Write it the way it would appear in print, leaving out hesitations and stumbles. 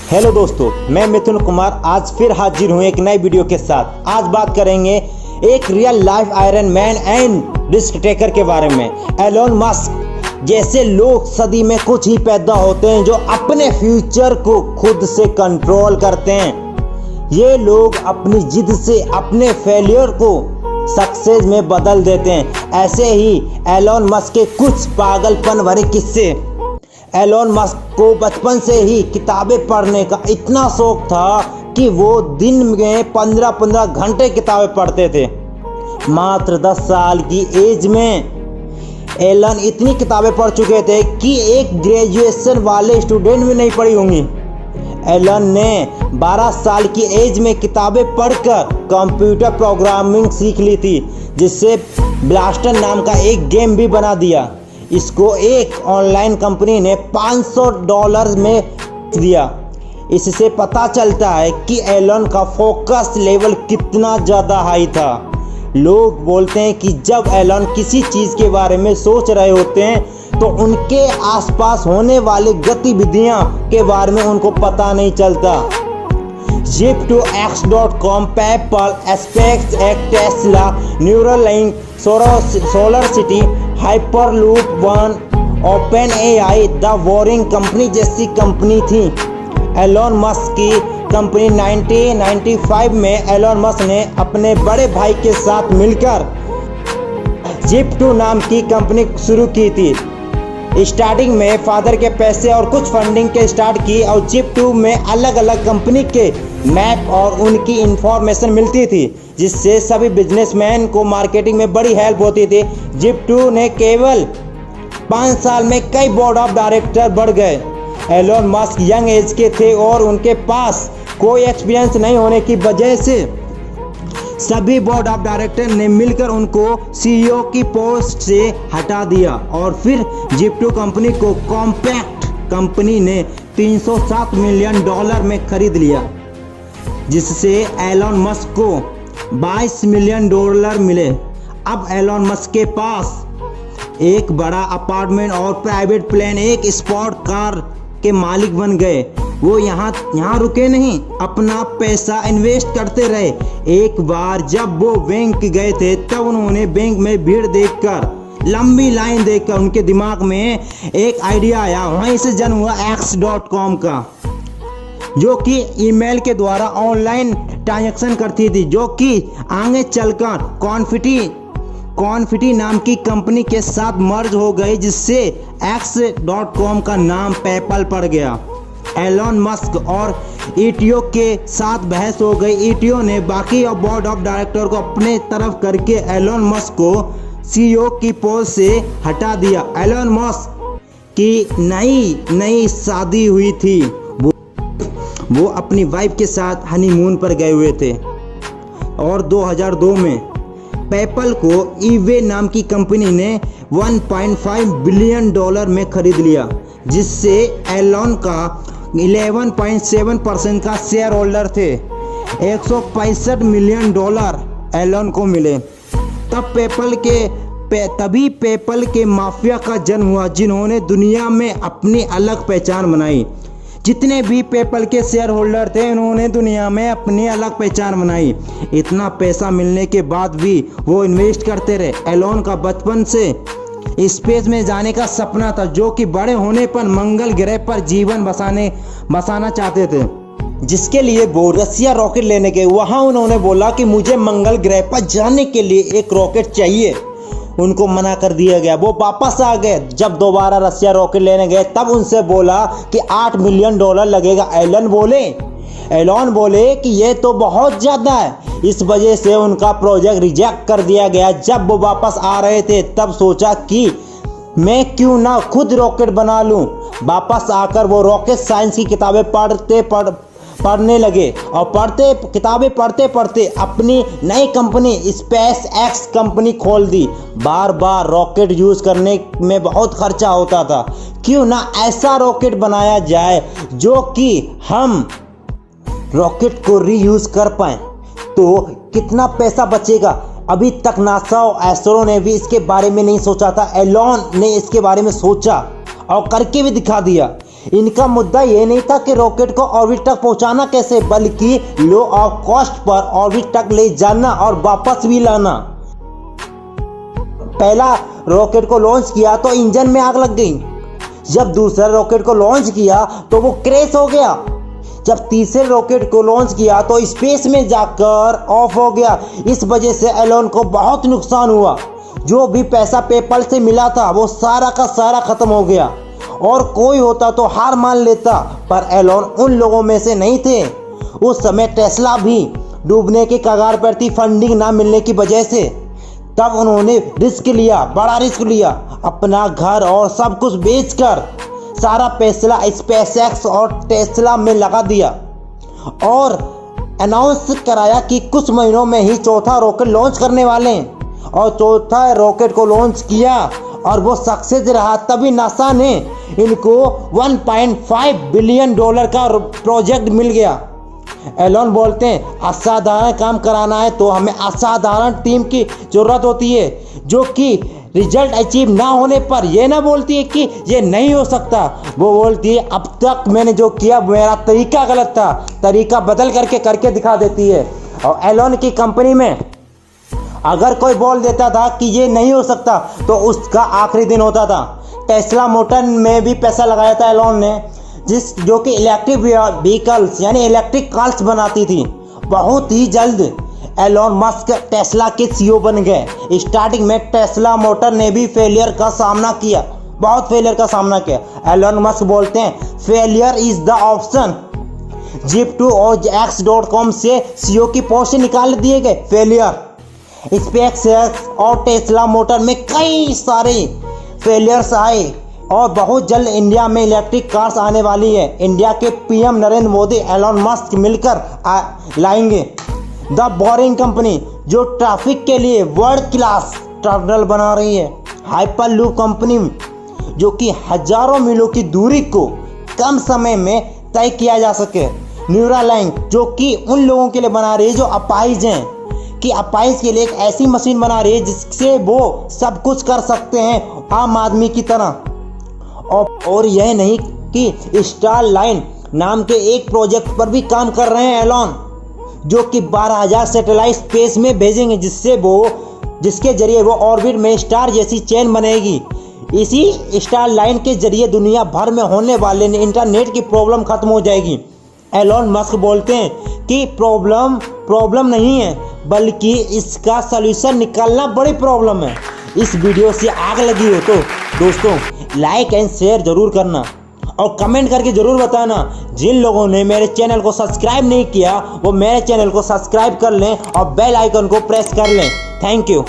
Hello दोस्तों, मैं मिथुन कुमार आज फिर हाजिर हूँ एक नई वीडियो के साथ। आज बात करेंगे एक real life iron man and risk taker के बारे में। एलोन मस्क जैसे लोग सदी में कुछ ही पैदा होते हैं जो अपने फ्यूचर को खुद से कंट्रोल करते हैं। ये लोग अपनी जिद से अपने फेलियर को सक्सेस में बदल देते हैं। ऐसे ही एलोन मस्क के कुछ पागलपन भरे किस्से। एलोन मस्क को बचपन से ही किताबें पढ़ने का इतना शौक था कि वो दिन में 15-15 घंटे किताबें पढ़ते थे। मात्र 10 साल की एज में एलन इतनी किताबें पढ़ चुके थे कि एक ग्रेजुएशन वाले स्टूडेंट भी नहीं पढ़ी होंगी। एलन ने 12 साल की एज में किताबें पढ़कर कंप्यूटर प्रोग्रामिंग सीख ली थी, जिससे ब्लास्टर नाम का एक गेम भी बना दिया। इसको एक ऑनलाइन कंपनी ने $500 में दिया। इससे पता चलता है कि एलन का फोकस लेवल कितना ज़्यादा हाई था। लोग बोलते हैं कि जब एलन किसी चीज़ के बारे में सोच रहे होते हैं तो उनके आसपास होने वाली गतिविधियां के बारे में उनको पता नहीं चलता। Zip2X.com, PayPal, SpaceX, Tesla, Neuralink, SolarCity, Hyperloop One, OpenAI, The Boring Company जैसी कंपनी थी। एलोन मस्क की कंपनी 1995 में एलोन मस्क ने अपने बड़े भाई के साथ मिलकर Zip2 नाम की कंपनी शुरू की थी। स्टार्टिंग में फादर के पैसे और कुछ फंडिंग के स्टार्ट की और Zip2 में अलग अलग कंपनी के मैप और उनकी इंफॉर्मेशन मिलती थी, जिससे सभी बिजनेसमैन को मार्केटिंग में बड़ी हेल्प होती थी। Zip2 ने केवल 5 साल में कई बोर्ड ऑफ डायरेक्टर बढ़ गए। एलोन मस्क यंग एज के थे और उनके पास कोई एक्सपीरियंस नहीं होने की वजह से सभी बोर्ड ऑफ डायरेक्टर ने मिलकर उनको सीईओ की पोस्ट से हटा दिया और फिर Zip2 कंपनी को कॉम्पैक्ट कंपनी ने $307 मिलियन में खरीद लिया, जिससे एलोन मस्क को $22 मिलियन मिले। अब एलोन मस्क के पास एक बड़ा अपार्टमेंट और प्राइवेट प्लेन, एक स्पोर्ट कार के मालिक बन गए। वो यहाँ रुके नहीं, अपना पैसा इन्वेस्ट करते रहे। एक बार जब वो बैंक गए थे तब उन्होंने बैंक में भीड़ देखकर, लंबी लाइन देखकर उनके दिमाग में एक आइडिया आया। वहीं से जन्म हुआ X.com का, जो कि ईमेल के द्वारा ऑनलाइन ट्रांजैक्शन करती थी, जो कि आगे चलकर कॉन्फिटी नाम की कंपनी के साथ मर्ज हो गई, जिससे X.com का नाम पेपल पड़ गया। एलोन मस्क और ईटीओ के साथ बहस हो गई। ईटीओ ने बाकी बोर्ड ऑफ डायरेक्टर को अपने तरफ करके एलोन मस्क को सीईओ की पोस्ट से हटा दिया। एलोन मस्क की नई शादी हुई थी। वो अपनी वाइफ के साथ हनीमून पर गए हुए थे और 2002 में पेपल को ईबे नाम की कंपनी ने $1.5 बिलियन में खरीद लिया, जिससे एलोन का 11.7% का शेयर होल्डर थे। $165 मिलियन एलोन को मिले। तभी पेपल के माफिया का जन्म हुआ, जिन्होंने दुनिया में अपनी अलग पहचान बनाई। जितने भी पेपल के शेयर होल्डर थे, उन्होंने दुनिया में अपनी अलग पहचान बनाई। इतना पैसा मिलने के बाद भी वो इन्वेस्ट करते रहे। एलोन का बचपन से स्पेस में जाने का सपना था, जो कि बड़े होने पर मंगल ग्रह पर जीवन बसाना चाहते थे, जिसके लिए वो रसिया रॉकेट लेने गए। वहाँ उन्होंने बोला कि मुझे मंगल ग्रह पर जाने के लिए एक रॉकेट चाहिए। उनको मना कर दिया गया। वो वापस आ गए। जब दोबारा रसिया रॉकेट लेने गए तब उनसे बोला कि $8 मिलियन लगेगा। एलोन बोले कि ये तो बहुत ज़्यादा है। इस वजह से उनका प्रोजेक्ट रिजेक्ट कर दिया गया। जब वो वापस आ रहे थे तब सोचा कि मैं क्यों ना खुद रॉकेट बना लूं। वापस आकर वो रॉकेट साइंस की किताबें पढ़ने लगे और किताबें पढ़ते अपनी नई कंपनी SpaceX कंपनी खोल दी। बार रॉकेट यूज़ करने में बहुत खर्चा होता था। क्यों ना ऐसा रॉकेट बनाया जाए जो कि हम रॉकेट को रीयूज़ कर पाएँ, तो कितना पैसा बचेगा। अभी तक नासा और एस्ट्रो ने भी इसके बारे में नहीं सोचा था। एलोन ने इसके बारे में सोचा और करके भी दिखा दिया। इनका मुद्दा ये नहीं था कि रॉकेट को ऑर्बिट तक पहुंचाना कैसे, बल्कि लो ऑफ कॉस्ट पर ऑर्बिट तक ले जाना और वापस भी लाना। पहला रॉकेट को लॉन्च किया तो इंजन में आग लग गई। जब दूसरा रॉकेट को लॉन्च किया तो वो क्रैश हो गया। जब तीसरे रॉकेट को लॉन्च किया तो स्पेस में जाकर ऑफ हो गया। इस वजह से एलोन को बहुत नुकसान हुआ। जो भी पैसा पेपल से मिला था वो सारा का सारा खत्म हो गया। और कोई होता तो हार मान लेता, पर एलोन उन लोगों में से नहीं थे। उस समय टेस्ला भी डूबने के कगार पर थी फंडिंग ना मिलने की वजह से। तब उन्होंने रिस्क लिया, बड़ा रिस्क लिया, अपना घर और सब कुछ बेचकर सारा पैसा स्पेसएक्स और टेस्ला में लगा दिया और अनाउंस कराया कि कुछ महीनों में ही चौथा रॉकेट लॉन्च करने वाले हैं। और चौथा रॉकेट को लॉन्च किया और वो सक्सेस रहा। तभी नासा ने इनको $1.5 बिलियन का प्रोजेक्ट मिल गया। एलोन बोलते हैं असाधारण काम कराना है तो हमें असाधारण टीम की जरूरत होती है, जो कि रिजल्ट अचीव ना होने पर ये ना बोलती है कि ये नहीं हो सकता। वो बोलती है अब तक मैंने जो किया मेरा तरीका गलत था, तरीका बदल करके दिखा देती है। और एलोन की कंपनी में अगर कोई बोल देता था कि ये नहीं हो सकता तो उसका आखिरी दिन होता था। टेस्ला मोटर में भी पैसा लगाया था एलोन ने, जो कि इलेक्ट्रिक व्हीकल्स यानी इलेक्ट्रिक कार्स बनाती थी। बहुत ही जल्द एलोन मस्क टेस्ला के सीईओ बन गए। स्टार्टिंग में टेस्ला मोटर ने भी फेलियर का सामना किया, बहुत फेलियर का सामना किया। एलोन मस्क बोलते हैं failure is the option. Zip2 और X.com से सीईओ की पोस्ट से निकाल दिए गए। फेलियर स्पेसएक्स और टेस्ला मोटर में कई सारे फेलियर्स आए और बहुत जल्द इंडिया में इलेक्ट्रिक कार्स आने वाली है। इंडिया के PM Narendra Modi Elon Musk मिलकर लाएंगे। द बोरिंग कंपनी जो ट्रैफिक के लिए वर्ल्ड क्लास टर्मिनल बना रही है। हाइपर लूप कंपनी जो कि हजारों मीलों की दूरी को कम समय में तय किया जा सके। न्यूरालिंक जो कि उन लोगों के लिए बना रही है जो अपाहिज हैं, कि अपाहिज के लिए एक ऐसी मशीन बना रही है जिससे वो सब कुछ कर सकते हैं आम आदमी की तरह। और यह नहीं कि स्टारलाइन नाम के एक प्रोजेक्ट पर भी काम कर रहे हैं एलोन, जो कि 12,000 सैटेलाइट स्पेस में भेजेंगे, जिसके जरिए वो ऑर्बिट में स्टार जैसी चेन बनेगी। इसी स्टारलाइन के जरिए दुनिया भर में होने वाले इंटरनेट की प्रॉब्लम खत्म हो जाएगी। एलोन मस्क बोलते हैं कि प्रॉब्लम नहीं है, बल्कि इसका सलूशन निकालना बड़ी प्रॉब्लम है। इस वीडियो से आग लगी हो तो दोस्तों लाइक एंड शेयर जरूर करना और कमेंट करके जरूर बताना। जिन लोगों ने मेरे चैनल को सब्सक्राइब नहीं किया वो मेरे चैनल को सब्सक्राइब कर लें और बेल आइकन को प्रेस कर लें। Thank you.